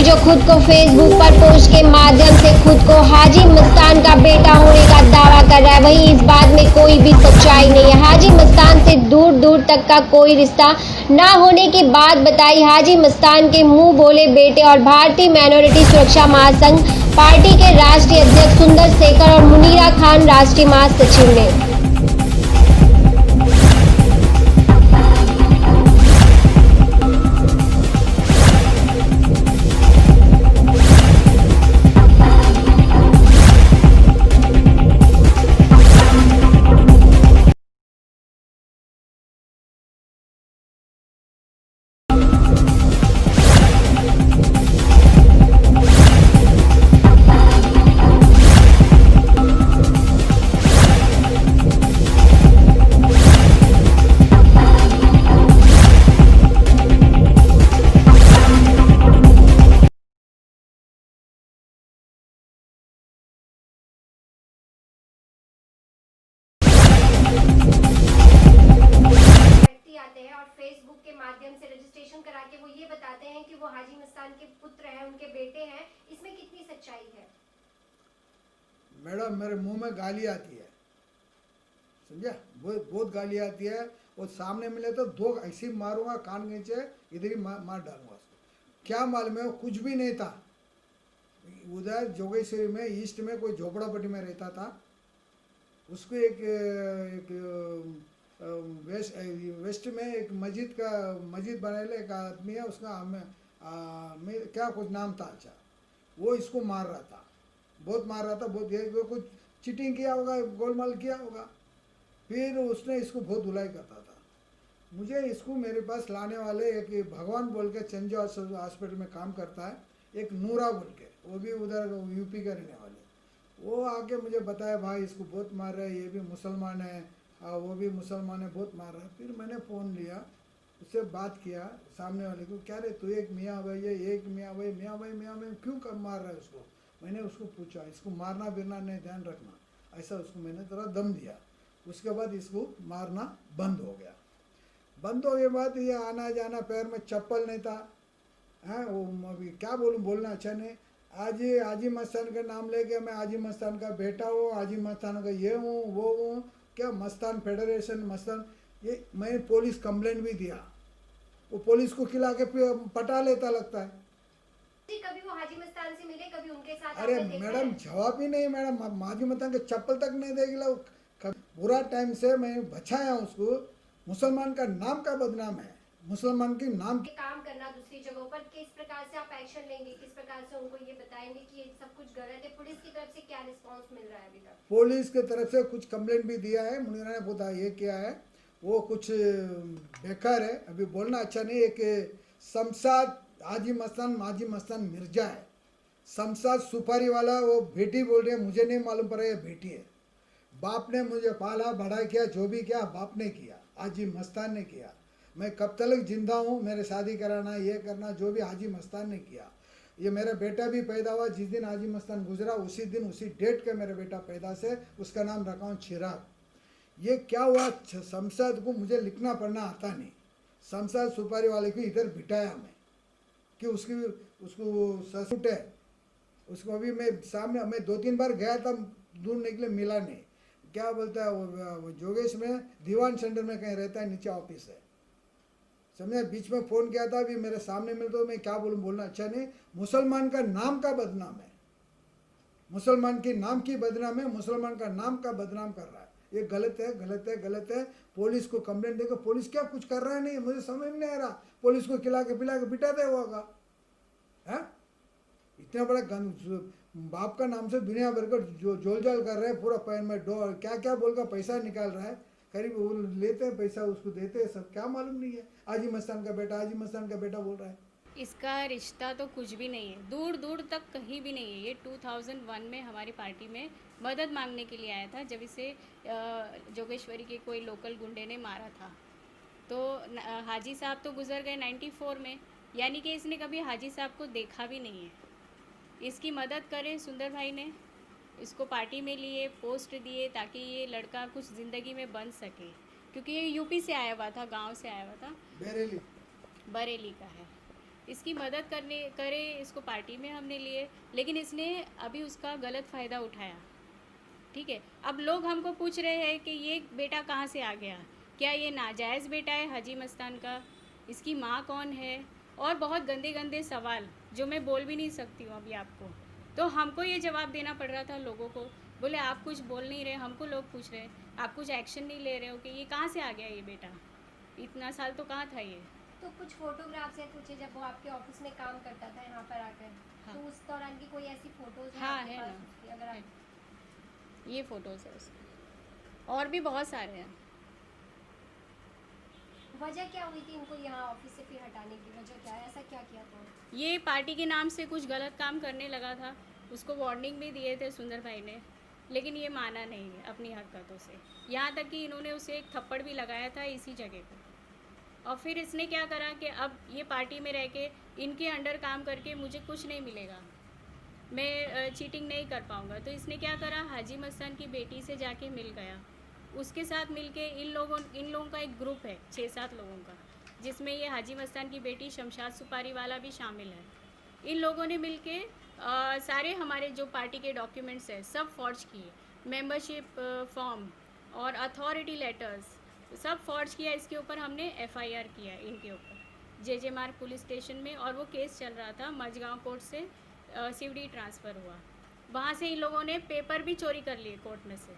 जो खुद को फेसबुक पर पोस्ट के माध्यम से खुद को हाजी मस्तान का बेटा होने का दावा कर रहा है, वहीं इस बात में कोई भी सच्चाई नहीं है। हाजी मस्तान से दूर दूर तक का कोई रिश्ता ना होने की बात बताई हाजी मस्तान के मुंह बोले बेटे और भारतीय माइनॉरिटी सुरक्षा महासंघ पार्टी के राष्ट्रीय अध्यक्ष सुंदर शेखर और मुनीरा खान राष्ट्रीय महासचिव ने। आते हैं और फेसबुक के माध्यम से रजिस्ट्रेशन करा के वो ये बताते हैं कि वो हाजी मस्तान के पुत्र हैं, उनके बेटे हैं, इसमें कितनी सच्चाई है? मैडम मेरे मुंह में गाली आती है, समझा? बहुत गाली आती है। और सामने मिले तो दो ऐसे मारूंगा, कान नीचे इधर ही मार डालूंगा उसको। क्या मालूम है, कुछ भी नहीं था। उधर जोगेश्वरी में ईस्ट में कोई झोपड़ापट्टी में रहता था। उसको एक वेस्ट में एक मस्जिद बनाने एक आदमी है, उसका क्या कुछ नाम था, अच्छा, वो इसको मार रहा था, बहुत मार रहा था, बहुत कुछ चीटिंग किया होगा, गोलमाल किया होगा। फिर उसने इसको बहुत धुलाई करता था। मुझे इसको मेरे पास लाने वाले एक भगवान बोल के चंजो हॉस्पिटल में काम करता है, एक नूरा बोल के, वो भी उधर यूपी का रहने वाले, वो आके मुझे बताया भाई इसको बहुत मार रहा है, ये भी मुसलमान है, वो भी मुसलमान है, बहुत मार रहा है। फिर मैंने फ़ोन लिया, उससे बात किया सामने वाले को, क्या रे तू एक मियाँ भाई है, एक मियाँ भाई क्यों कब मार रहा है उसको? मैंने उसको पूछा, इसको मारना बिरना नहीं, ध्यान रखना, ऐसा उसको मैंने थोड़ा दम दिया। उसके बाद इसको मारना बंद हो गया। बंद हो गए बाद ये आना जाना, पैर में चप्पल नहीं था, हैं वो अभी क्या बोलना अच्छा नहीं। आज हाजी मस्तान का नाम लेके मैं हाजी मस्तान का बेटा हूँ, हाजी मस्तान का ये हूँ वो हूँ, क्या मस्तान फेडरेशन मस्तान, ये मैंने पुलिस कंप्लेंट भी दिया। वो पुलिस को खिला के पटा लेता लगता है। कभी वो हाजी मस्तान से मिले, कभी उनके साथ? अरे मैडम जवाब ही नहीं, मैडम हाजी मस्तान के चप्पल तक नहीं देगी। पूरा टाइम से मैं बचाया उसको। मुसलमान का नाम का बदनाम है, मुसलमान के नाम काम करना दूसरी जगहों पर, किस प्रकार से आप एक्शन लेंगे, किस प्रकार से उनको ये बताएंगे कि ये सब कुछ गलत है? पुलिस की तरफ से क्या रिस्पांस मिल रहा है अभी तक? पुलिस की तरफ से कुछ कंप्लेंट भी दिया है, मुनीरा ने बोला ये किया है, वो कुछ बेकार है, अभी बोलना अच्छा नहीं। एक शमशाद हाजी मस्तान मिर्जा है, शमशाद सुपारी वाला, वो बेटी बोल रहे हैं, मुझे नहीं मालूम पड़ा ये बेटी है। बाप ने मुझे पाला बड़ा किया, जो भी किया बाप ने किया, हाजी मस्तान ने किया। मैं कब तक जिंदा हूँ, मेरे शादी कराना, ये करना, जो भी हाजी मस्तान ने किया। ये मेरा बेटा भी पैदा हुआ जिस दिन हाजी मस्तान गुजरा, उसी दिन उसी डेट का मेरा बेटा पैदा से, उसका नाम रखा हूँ चिराग। ये क्या हुआ, शमशाद को मुझे लिखना पढ़ना आता नहीं, शमशाद सुपारी वाले को इधर बिठाया मैं कि उसको ससुट है, उसको अभी मैं सामने, मैं 2-3 बार गया था, दूर निकले मिला नहीं। क्या बोलता है वो जोगेश में दीवान सेंटर में कहीं रहता है, नीचे ऑफिस है, समझे? बीच में फ़ोन किया था, अभी मेरे सामने मिल तो मैं क्या बोलना अच्छा नहीं। मुसलमान का नाम का बदनाम है, मुसलमान के नाम की बदनाम है, मुसलमान का नाम का बदनाम कर रहा है, ये गलत है, गलत है, गलत है। पुलिस को कंप्लेंट देकर पुलिस क्या कुछ कर रहा है नहीं, मुझे समझ में नहीं आ रहा। पुलिस को खिला के पिला के बिठा दे होगा, है? इतना बड़ा बाप का नाम से दुनिया भर का जो जोलजाल कर रहे हैं, पूरा पैन में डोर क्या क्या बोलकर पैसा निकाल रहा है, करीब वो लेते हैं पैसा, उसको देते हैं, सब क्या मालूम नहीं है। हाजी मस्तान का बेटा, हाजी मस्तान का बेटा बोल रहा है। इसका रिश्ता तो कुछ भी नहीं है, दूर दूर तक कहीं भी नहीं है। ये 2001 में हमारी पार्टी में मदद मांगने के लिए आया था, जब इसे जोगेश्वरी के कोई लोकल गुंडे ने मारा था। तो हाजी साहब तो गुजर गए 94 में, यानी कि इसने कभी हाजी साहब को देखा भी नहीं है। इसकी मदद करें सुंदर भाई ने, इसको पार्टी में लिए, पोस्ट दिए, ताकि ये लड़का कुछ ज़िंदगी में बन सके, क्योंकि ये यूपी से आया हुआ था, गांव से आया हुआ था, बरेली बरेली का है। इसकी मदद करे, इसको पार्टी में हमने लिए, लेकिन इसने अभी उसका गलत फ़ायदा उठाया। ठीक है, अब लोग हमको पूछ रहे हैं कि ये बेटा कहाँ से आ गया, क्या ये नाजायज़ बेटा है हाजी मस्तान का, इसकी माँ कौन है, और बहुत गंदे गंदे सवाल जो मैं बोल भी नहीं सकती हूँ अभी आपको। तो हमको ये जवाब देना पड़ रहा था लोगों को। बोले आप कुछ बोल नहीं रहे, हमको लोग पूछ रहे हैं आप कुछ एक्शन नहीं ले रहे हो कि ये कहाँ से आ गया ये बेटा, इतना साल तो कहाँ था ये। तो कुछ फोटोग्राफ्स हैं कुछ जब वो आपके ऑफिस में काम करता था यहाँ पर आकर, हाँ। तो उस दौरान की कोई ऐसी फोटोज हैं हाँ, आपके है पास ना, उसकी? अगर है। आप ये फ़ोटोज़ है उसके, और भी बहुत सारे हैं। वजह क्या हुई थी इनको यहाँ ऑफिस से फिर हटाने की वजह क्या है, ऐसा क्या किया था? ये पार्टी के नाम से कुछ गलत काम करने लगा था, उसको वार्निंग भी दिए थे सुंदर भाई ने, लेकिन ये माना नहीं है अपनी हरकतों से। यहाँ तक कि इन्होंने उसे एक थप्पड़ भी लगाया था इसी जगह पर। और फिर इसने क्या करा कि अब ये पार्टी में रह के इनके अंडर काम करके मुझे कुछ नहीं मिलेगा, मैं चीटिंग नहीं कर पाऊँगा। तो इसने क्या करा, हाजी मस्तान की बेटी से जाके मिल गया, उसके साथ मिलके इन लोगों का एक ग्रुप है 6-7 लोगों का, जिसमें ये हाजी मस्तान की बेटी शमशाद सुपारी वाला भी शामिल है। इन लोगों ने मिलके सारे हमारे जो पार्टी के डॉक्यूमेंट्स हैं सब फॉर्ज किए, मेंबरशिप फॉर्म और अथॉरिटी लेटर्स सब फॉर्ज किया। इसके ऊपर हमने FIR किया इनके ऊपर JJ मार्ग पुलिस स्टेशन में, और वो केस चल रहा था मझगांव कोर्ट से CVD ट्रांसफ़र हुआ। वहाँ से इन लोगों ने पेपर भी चोरी कर लिए कोर्ट में से।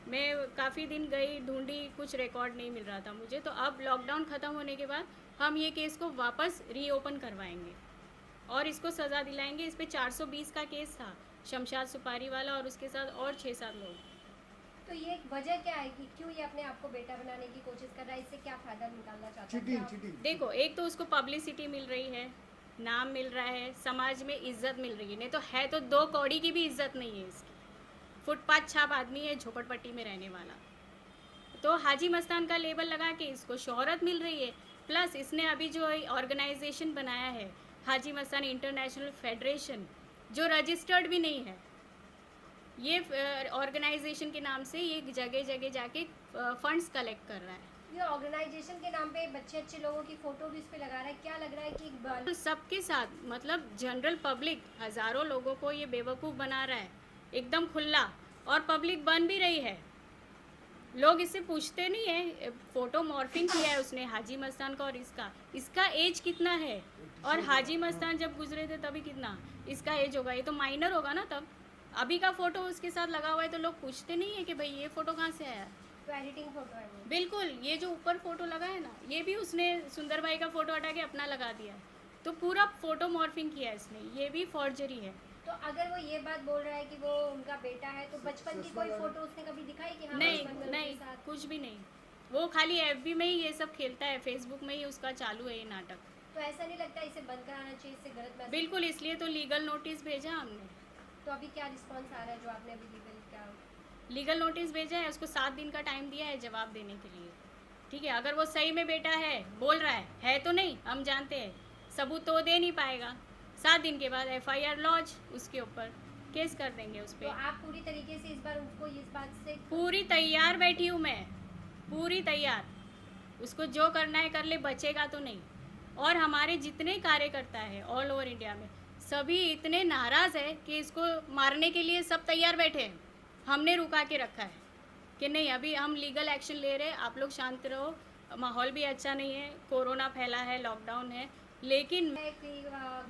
मैं काफ़ी दिन गई ढूंढी, कुछ रिकॉर्ड नहीं मिल रहा था मुझे। तो अब लॉकडाउन ख़त्म होने के बाद हम ये केस को वापस रीओपन करवाएंगे और इसको सज़ा दिलाएंगे। इस पे 420 का केस था, शमशाद सुपारी वाला और उसके साथ और 6-7 लोग। तो ये वजह क्या है कि क्यों ये अपने आप को बेटा बनाने की कोशिश कर रहा है, इससे क्या फायदा निकालना चाहता है? चीटिंग क्या- चीटिंग देखो, एक तो उसको पब्लिसिटी मिल रही है, नाम मिल रहा है, समाज में इज्जत मिल रही है, नहीं तो है तो 2 कौड़ी की भी इज्जत नहीं है इसकी। फुटपाथ छाप आदमी है, झोपड़पट्टी में रहने वाला। तो हाजी मस्तान का लेबल लगा के इसको शोहरत मिल रही है। प्लस इसने अभी जो ऑर्गेनाइजेशन बनाया है हाजी मस्तान इंटरनेशनल फेडरेशन, जो रजिस्टर्ड भी नहीं है, ये ऑर्गेनाइजेशन के नाम से ये जगह जगह जाके फंड्स कलेक्ट कर रहा है। ये ऑर्गेनाइजेशन के नाम पे अच्छे लोगों की फोटो भी इस पे लगा रहा है। क्या लग रहा है कि एक तो सबके साथ, मतलब जनरल पब्लिक, हज़ारों लोगों को ये बेवकूफ़ बना रहा है एकदम खुला, और पब्लिक बन भी रही है। लोग इससे पूछते नहीं है, फ़ोटो मॉर्फिंग किया है उसने हाजी मस्तान का, और इसका एज कितना है, और हाजी मस्तान जब गुजरे थे तभी कितना इसका एज होगा, ये तो माइनर होगा ना तब। अभी का फ़ोटो उसके साथ लगा हुआ है तो लोग पूछते नहीं है कि भाई ये फ़ोटो कहाँ से आया। तो एडिटिंग फोटो है वो? बिल्कुल, ये जो ऊपर फ़ोटो लगा है ना, ये भी उसने सुंदर भाई का फ़ोटो हटा के अपना लगा दिया है। तो पूरा फ़ोटो मॉर्फिंग किया है इसने, ये भी फॉर्जरी है। तो अगर वो ये बात बोल रहा है कि वो उनका बेटा है, तो बचपन की कोई फोटो उसने कभी दिखाई कि हाँ नहीं बचपन में नहीं, उनके साथ? कुछ भी नहीं। वो खाली FB में ही ये सब खेलता है, फेसबुक में ही उसका चालू है ये नाटक। तो ऐसा नहीं लगता इसे बंद कराना चाहिए, इससे गलत मैसेज? बिल्कुल, इसलिए तो लीगल नोटिस भेजा हमने। तो अभी क्या रिस्पॉन्स आ रहा है जो आपने अभी लीगल नोटिस भेजा है, उसको 7 दिन का टाइम दिया है जवाब देने के लिए। ठीक है, अगर वो सही में बेटा है, बोल रहा है तो नहीं, हम जानते हैं, सबूत तो दे नहीं पाएगा। 7 दिन के बाद FIR लॉन्च, उसके ऊपर केस कर देंगे उस तो पर। आप पूरी तरीके से इस बार उसको इस बात से पूरी तैयार बैठी हूँ मैं, पूरी तैयार। उसको जो करना है कर ले, बचेगा तो नहीं। और हमारे जितने कार्यकर्ता है ऑल ओवर इंडिया में, सभी इतने नाराज़ है कि इसको मारने के लिए सब तैयार बैठे हैं। हमने रुका के रखा है कि नहीं, अभी हम लीगल एक्शन ले रहे हैं, आप लोग शांत रहो, माहौल भी अच्छा नहीं है, कोरोना फैला है, लॉकडाउन है। लेकिन है कि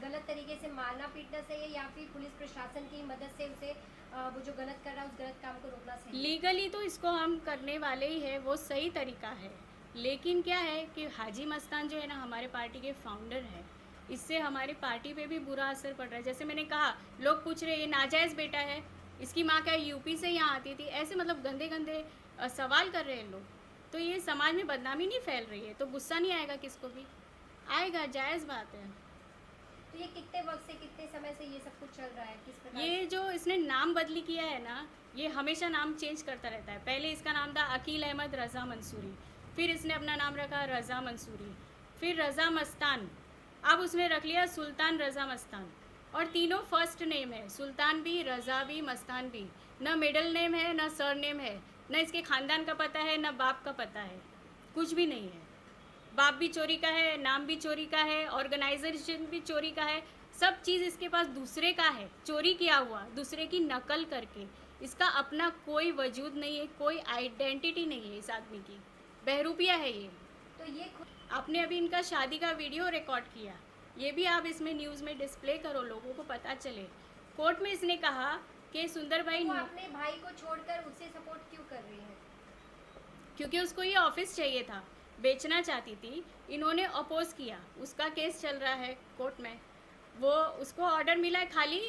गलत तरीके से मारना पीटना सही है, या फिर पुलिस प्रशासन की मदद से उसे वो जो गलत कर रहा है उस गलत काम को रोकना सही है? लीगली तो इसको हम करने वाले ही है, वो सही तरीका है। लेकिन क्या है कि हाजी मस्तान जो है ना, हमारे पार्टी के फाउंडर है, इससे हमारी पार्टी पे भी बुरा असर पड़ रहा है। जैसे मैंने कहा, लोग पूछ रहे ये नाजायज़ बेटा है, इसकी माँ क्या UP से यहाँ आती थी, ऐसे मतलब गंदे गंदे सवाल कर रहे हैं लोग। तो ये समाज में बदनामी नहीं फैल रही है, तो गुस्सा नहीं आएगा किसको भी? आएगा, जायज़ बात है। तो ये कितने वक्त से, कितने समय से ये सब कुछ चल रहा है, किस प्रकार? ये जो इसने नाम बदली किया है ना, ये हमेशा नाम चेंज करता रहता है। पहले इसका नाम था अकील अहमद रज़ा मंसूरी, फिर इसने अपना नाम रखा रज़ा मंसूरी, फिर रज़ा मस्तान, अब उसने रख लिया सुल्तान रज़ा मस्तान। और तीनों फर्स्ट नेम है, सुल्तान भी, रज़ा भी, मस्तान भी। न मिडिल नेम है, न सर नेम है, न इसके ख़ानदान का पता है, न बाप का पता है, कुछ भी नहीं है। बाप भी चोरी का है, नाम भी चोरी का है, ऑर्गेनाइजेशन भी चोरी का है, सब चीज़ इसके पास दूसरे का है, चोरी किया हुआ, दूसरे की नकल करके। इसका अपना कोई वजूद नहीं है, कोई आइडेंटिटी नहीं है इस आदमी की, बहरूपिया है ये। तो ये आपने अभी इनका शादी का वीडियो रिकॉर्ड किया, ये भी आप इसमें न्यूज़ में डिस्प्ले करो, लोगों को पता चले। कोर्ट में इसने कहा कि सुंदर भाई वो अपने भाई को छोड़कर उसे सपोर्ट क्यों कर रही है? क्योंकि उसको ये ऑफिस चाहिए था, बेचना चाहती थी, इन्होंने अपोज किया, उसका केस चल रहा है कोर्ट में। वो उसको ऑर्डर मिला है खाली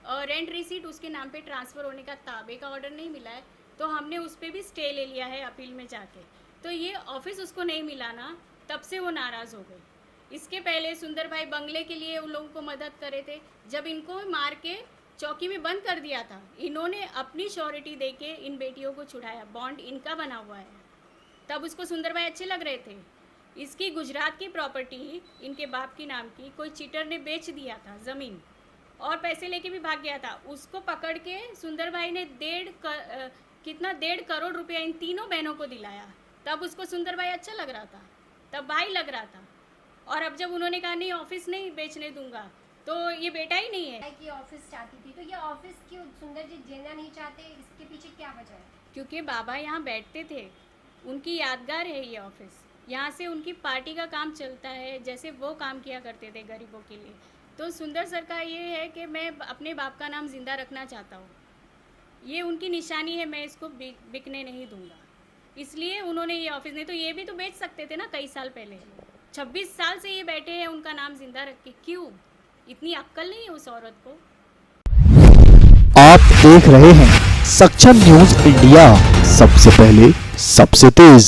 रेंट रिसीट उसके नाम पे ट्रांसफ़र होने का, ताबे का ऑर्डर नहीं मिला है, तो हमने उस पर भी स्टे ले लिया है अपील में जाके। तो ये ऑफिस उसको नहीं मिला ना, तब से वो नाराज़ हो गई। इसके पहले सुंदर भाई बंगले के लिए उन लोगों को मदद करे थे, जब इनको मार के चौकी में बंद कर दिया था, इन्होंने अपनी श्योरिटी दे के इन बेटियों को छुड़ाया, बॉन्ड इनका बना हुआ है, तब उसको सुंदर भाई अच्छे लग रहे थे। इसकी गुजरात की प्रॉपर्टी इनके बाप की नाम की कोई चीटर ने बेच दिया था ज़मीन, और पैसे लेके भी भाग गया था। उसको पकड़ के सुंदर भाई ने 1.5 करोड़ रुपया इन तीनों बहनों को दिलाया, तब उसको सुंदर भाई अच्छा लग रहा था, तब भाई लग रहा था। और अब जब उन्होंने कहा नहीं ऑफिस नहीं बेचने दूंगा, तो ये बेटा ही नहीं है। कि ऑफिस चाहती थी, तो ये ऑफिस क्यों सुंदर जी देना नहीं चाहते, इसके पीछे क्या वजह है? क्योंकि बाबा यहाँ बैठते थे, उनकी यादगार है ये ऑफिस, यहाँ से उनकी पार्टी का काम चलता है, जैसे वो काम किया करते थे गरीबों के लिए। तो सुंदर सर का ये है कि मैं अपने बाप का नाम ज़िंदा रखना चाहता हूँ, ये उनकी निशानी है, मैं इसको बिकने नहीं दूंगा, इसलिए उन्होंने ये ऑफिस, नहीं तो ये भी तो बेच सकते थे ना कई साल पहले। 26 साल से ये बैठे हैं उनका नाम जिंदा रख के, क्यों? इतनी अक्ल नहीं है उस औरत को। आप देख रहे हैं सक्षम न्यूज इंडिया, सबसे पहले सबसे तेज।